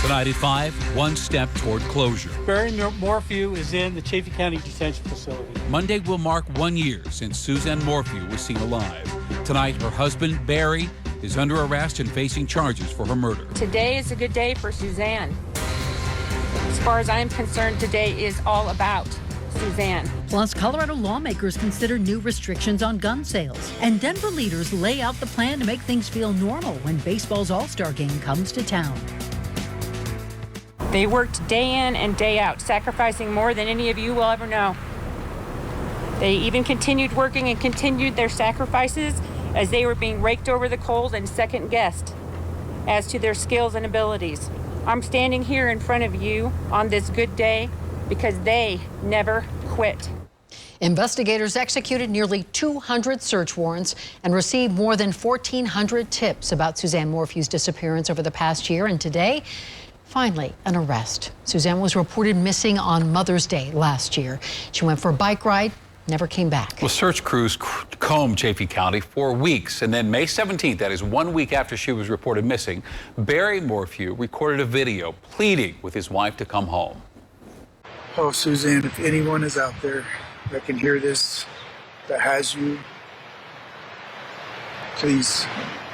Tonight at 5, one step toward closure. Barry Morphew is in the Chaffee County Detention Facility. Monday will mark 1 year since Suzanne Morphew was seen alive. Tonight, her husband, Barry, is under arrest and facing charges for her murder. Today is a good day for Suzanne. As far as I'm concerned, today is all about Suzanne. Plus, Colorado lawmakers consider new restrictions on gun sales. And Denver leaders lay out the plan to make things feel normal when baseball's All-Star game comes to town. They worked day in and day out, sacrificing more than any of you will ever know. They even continued working and continued their sacrifices as they were being raked over the coals and second-guessed as to their skills and abilities. I'm standing here in front of you on this good day because they never quit. Investigators executed nearly 200 search warrants and received more than 1,400 tips about Suzanne Morphew's disappearance over the past year. And today, finally, an arrest. Suzanne was reported missing on Mother's Day last year. She went for a bike ride, never came back. Well, search crews combed Chaffee County for weeks, and then May 17th, that is 1 week after she was reported missing, Barry Morphew recorded a video pleading with his wife to come home. Oh, Suzanne, if anyone is out there that can hear this, that has you, please,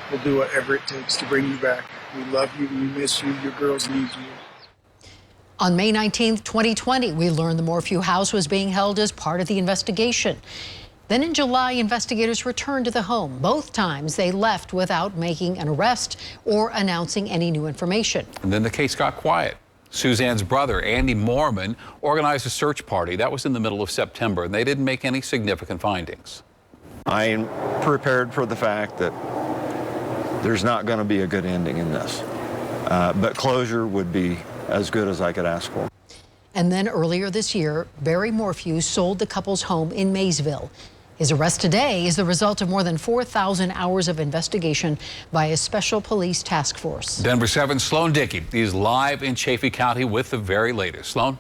we'll do whatever it takes to bring you back. We love you, we miss you, your girls need you. On May 19th, 2020, we learned the Morphew house was being held as part of the investigation. Then in July, investigators returned to the home. Both times they left without making an arrest or announcing any new information. And then the case got quiet. Suzanne's brother, Andy Mormon, organized a search party. That was in the middle of September, and they didn't make any significant findings. I am prepared for the fact that there's not going to be a good ending in this, but closure would be as good as I could ask for. And then earlier this year, Barry Morphew sold the couple's home in Maysville. His arrest today is the result of more than 4,000 hours of investigation by a special police task force. Denver7's Sloan Dickey is live in Chaffee County with the very latest. Sloan?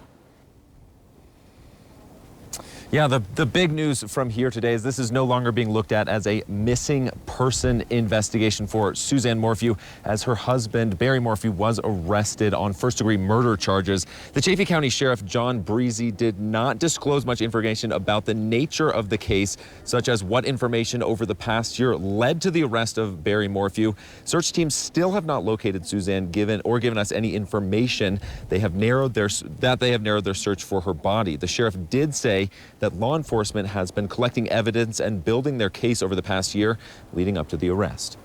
Yeah, the big news from here today is this is no longer being looked at as a missing person investigation for Suzanne Morphew, as her husband, Barry Morphew, was arrested on first-degree murder charges. The Chaffee County Sheriff, John Breezy, did not disclose much information about the nature of the case, such as what information over the past year led to the arrest of Barry Morphew. Search teams still have not located Suzanne, given us any information. They have narrowed their search for her body. The sheriff did say that law enforcement has been collecting evidence and building their case over the past year leading up to the arrest.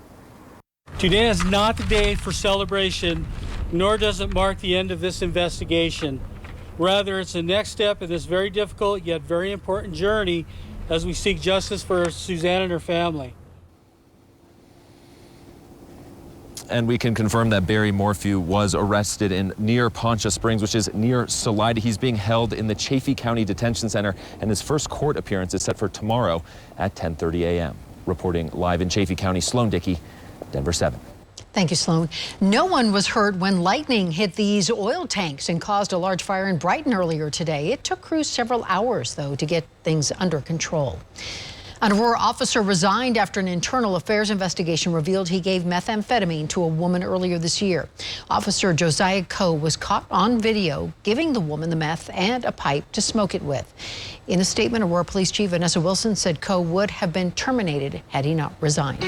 Today is not the day for celebration, nor does it mark the end of this investigation. Rather, it's the next step in this very difficult yet very important journey as we seek justice for Suzanne and her family. And we can confirm that Barry Morphew was arrested near Poncha Springs, which is near Salida. He's being held in the Chaffee County Detention Center, and his first court appearance is set for tomorrow at 10:30 a.m. Reporting live in Chaffee County, Sloan Dickey, Denver7. Thank you, Sloan. No one was hurt when lightning hit these oil tanks and caused a large fire in Brighton earlier today. It took crews several hours, though, to get things under control. An Aurora officer resigned after an internal affairs investigation revealed he gave methamphetamine to a woman earlier this year. Officer Josiah Coe was caught on video giving the woman the meth and a pipe to smoke it with. In a statement, Aurora Police Chief Vanessa Wilson said Coe would have been terminated had he not resigned.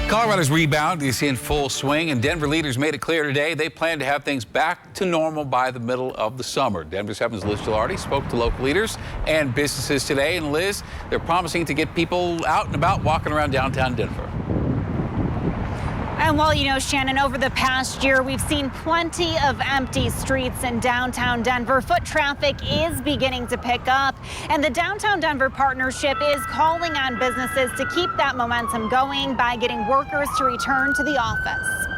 Colorado's rebound is in full swing, and Denver leaders made it clear today they plan to have things back to normal by the middle of the summer. Denver7's Liz Gilardi spoke to local leaders and businesses today. And Liz, they're promising to get people out and about walking around downtown Denver. And well, you know, Shannon, over the past year, we've seen plenty of empty streets in downtown Denver. Foot traffic is beginning to pick up, and the Downtown Denver Partnership is calling on businesses to keep that momentum going by getting workers to return to the office.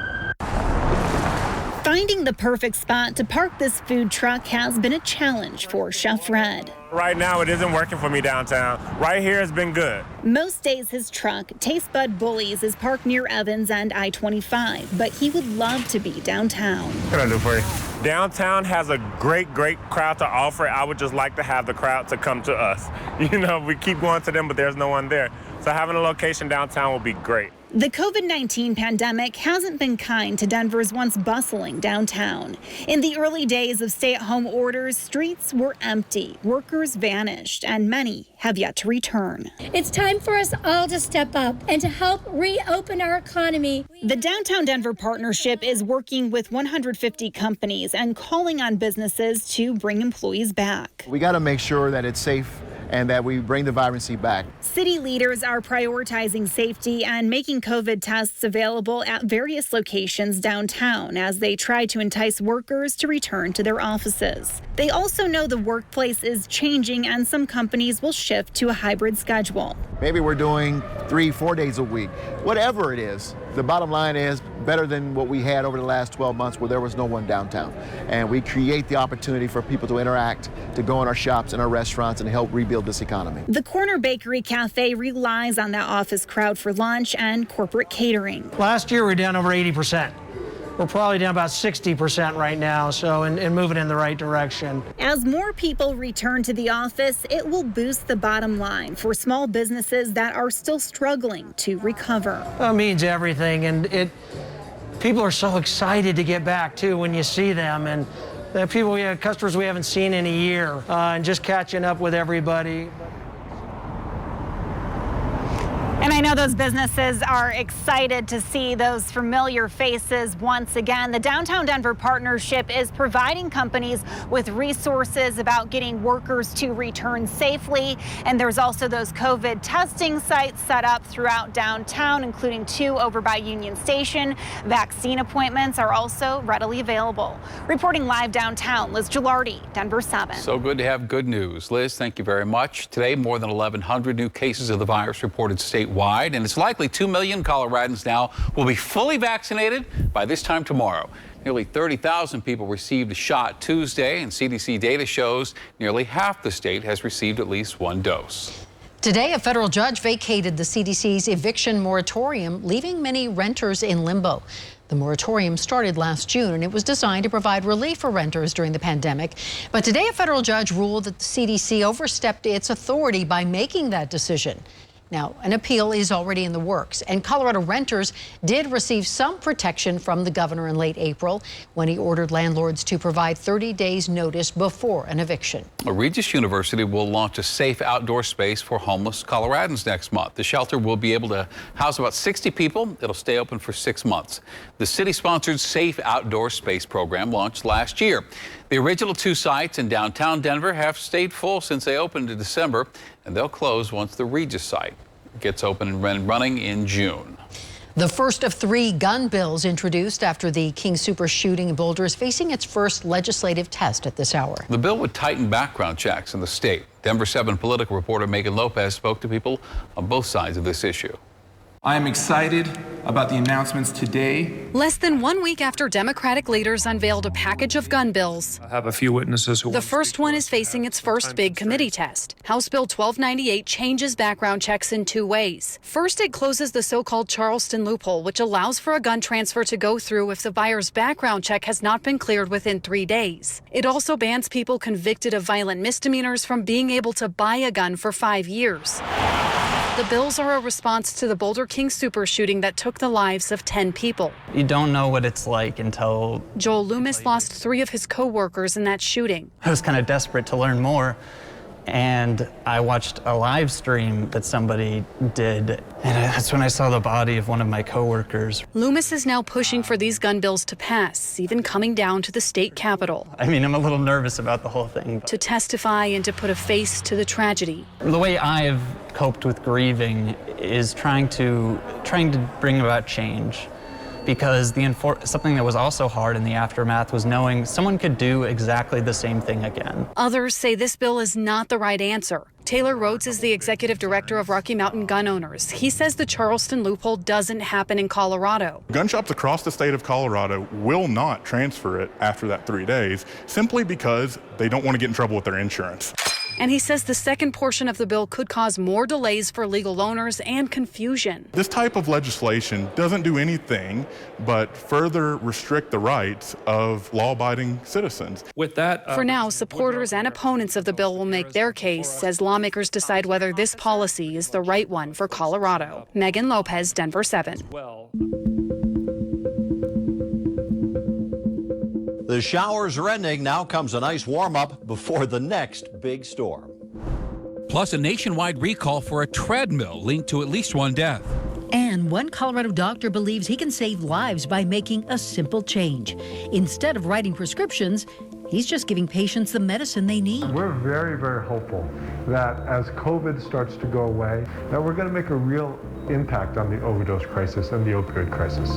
Finding the perfect spot to park this food truck has been a challenge for Chef Red. Right now, it isn't working for me downtown. Right here has been good. Most days his truck, Taste Bud Bullies, is parked near Evans and I-25, but he would love to be downtown. What can I do for you? Downtown has a great crowd to offer. I would just like to have the crowd to come to us. You know, we keep going to them, but there's no one there. So having a location downtown will be great. The COVID-19 pandemic hasn't been kind to Denver's once bustling downtown. In the early days of stay-at-home orders, streets were empty, workers vanished, and many have yet to return. It's time for us all to step up and to help reopen our economy. The Downtown Denver Partnership is working with 150 companies and calling on businesses to bring employees back. We got to make sure that it's safe and that we bring the vibrancy back. City leaders are prioritizing safety and making COVID tests available at various locations downtown as they try to entice workers to return to their offices. They also know the workplace is changing and some companies will shift to a hybrid schedule. Maybe we're doing 3-4 days a week. Whatever it is, the bottom line is better than what we had over the last 12 months where there was no one downtown. And we create the opportunity for people to interact, to go in our shops and our restaurants and help rebuild this economy. The Corner Bakery Cafe relies on that office crowd for lunch and corporate catering. Last year we were down over 80%. We're probably down about 60% right now, so and moving in the right direction. As more people return to the office, it will boost the bottom line for small businesses that are still struggling to recover. That means everything, and people are so excited to get back too when you see them, and the people we have, customers we haven't seen in a year, and just catching up with everybody. And I know those businesses are excited to see those familiar faces once again. The Downtown Denver Partnership is providing companies with resources about getting workers to return safely. And there's also those COVID testing sites set up throughout downtown, including 2 over by Union Station. Vaccine appointments are also readily available. Reporting live downtown, Liz Gilardi, Denver7. So good to have good news. Liz, thank you very much. Today, more than 1,100 new cases of the virus reported statewide, and it's likely 2 million Coloradans now will be fully vaccinated by this time tomorrow. Nearly 30,000 people received a shot Tuesday, and CDC data shows nearly half the state has received at least 1 dose. Today, a federal judge vacated the CDC's eviction moratorium, leaving many renters in limbo. The moratorium started last June, and it was designed to provide relief for renters during the pandemic. But today, a federal judge ruled that the CDC overstepped its authority by making that decision. Now, an appeal is already in the works, and Colorado renters did receive some protection from the governor in late April when he ordered landlords to provide 30 days notice before an eviction. Regis University will launch a safe outdoor space for homeless Coloradans next month. The shelter will be able to house about 60 people. It'll stay open for 6 months. The city-sponsored Safe Outdoor Space program launched last year. The original 2 sites in downtown Denver have stayed full since they opened in December, and they'll close once the Regis site gets open and running in June. The first of 3 gun bills introduced after the King Soopers shooting in Boulder is facing its first legislative test at this hour. The bill would tighten background checks in the state. Denver7 political reporter Megan Lopez spoke to people on both sides of this issue. I am excited about the announcements today. Less than 1 week after Democratic leaders unveiled a package of gun bills. I have a few witnesses who. The first one is facing its first big committee test. House Bill 1298 changes background checks in 2 ways. First, it closes the so-called Charleston loophole, which allows for a gun transfer to go through if the buyer's background check has not been cleared within 3 days. It also bans people convicted of violent misdemeanors from being able to buy a gun for 5 years. The bills are a response to the Boulder King Soopers shooting that took the lives of 10 people. You don't know what it's like until... Joel Loomis lost 3 of his co-workers in that shooting. I was kind of desperate to learn more, and I watched a live stream that somebody did, and that's when I saw the body of one of my co-workers. Loomis is now pushing for these gun bills to pass, even coming down to the state capitol. I mean, I'm a little nervous about the whole thing. To testify and to put a face to the tragedy. The way I've coped with grieving is trying to bring about change. Because something that was also hard in the aftermath was knowing someone could do exactly the same thing again. Others say this bill is not the right answer. Taylor Rhodes is the executive director of Rocky Mountain Gun Owners. He says the Charleston loophole doesn't happen in Colorado. Gun shops across the state of Colorado will not transfer it after that 3 days simply because they don't want to get in trouble with their insurance. And he says the second portion of the bill could cause more delays for legal owners and confusion. This type of legislation doesn't do anything but further restrict the rights of law-abiding citizens. With that, For now, supporters and opponents of the bill will make their case as lawmakers decide whether this policy is the right one for Colorado. Megan Lopez, Denver 7. The showers are ending. Now comes a nice warm-up before the next big storm. Plus, a nationwide recall for a treadmill linked to at least one death. And one Colorado doctor believes he can save lives by making a simple change. Instead of writing prescriptions, he's just giving patients the medicine they need. We're very, very hopeful that as COVID starts to go away, that we're going to make a real impact on the overdose crisis and the opioid crisis.